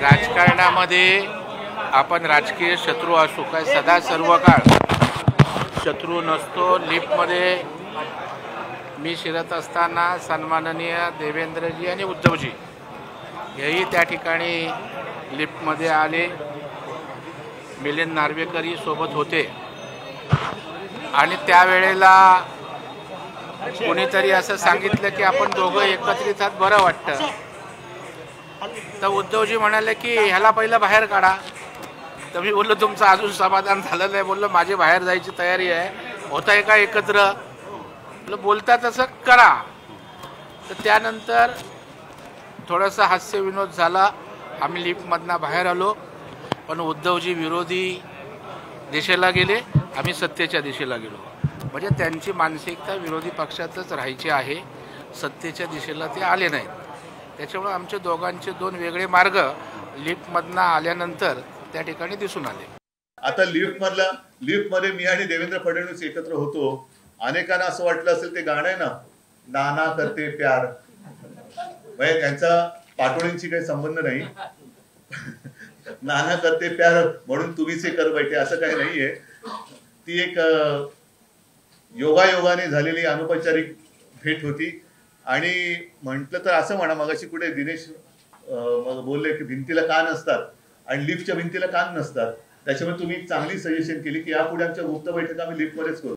राजकारणामध्ये आपण राजकीय शत्रू असू काय सदा सर्व काळ शत्रू नसतो। लिफ्टमध्ये मी शिरत असताना सन्माननीय देवेंद्रजी आणि उद्धवजी हेही त्या ठिकाणी लिफ्टमध्ये आले। मिलिंद नार्वेकरही सोबत होते आणि त्यावेळेला कोणीतरी असं सांगितलं की आपण दोघं एकत्रित आहात, बरं वाटतं। तर उद्धवजी म्हणाले की ह्याला पहिलं बाहेर काढा। तर मी बोललो तुमचं अजून समाधान झालं नाही। बोललो माझी बाहेर जायची तयारी आहे, होत आहे का एकत्र? बोलता तसं करा। तर त्यानंतर थोडासा हास्य विनोद झाला। आम्ही लिफ्टमधनं बाहेर आलो, पण उद्धवजी विरोधी दिशेला गेले, आम्ही सत्तेच्या दिशेला गेलो। म्हणजे त्यांची मानसिकता विरोधी पक्षातच राहायची आहे, सत्तेच्या दिशेला ते आले नाहीत। त्याच्यामुळे आमचे दोघांचे दोन वेगळे मार्ग लिफ्टमधनं आल्यानंतर त्या ठिकाणी दिसून आले। आता लिफ्टमध्ये मी आणि देवेंद्र फडणवीस एकत्र होतो। अनेकांना असं वाटलं असेल ते गाणं आहे ना, नाना करते प्यार, म्हणजे त्यांचा पाटोळींशी काही संबंध नाही। नाना करते प्यार म्हणून तुम्हीच कर बैठे असं काही नाहीये। ती एक योगायोगाने झालेली अनौपचारिक भेट होती। आणि म्हटलं तर असं म्हणा, मगाशी कुठे दिनेश बोलले की भिंतीला कान असतात आणि लिफ्टच्या भिंतीला कान नसतात। त्याच्यामुळे तुम्ही चांगली सजेशन केली की यापुढे आमच्या गुप्त बैठका आम्ही लिफ्टमध्येच करू।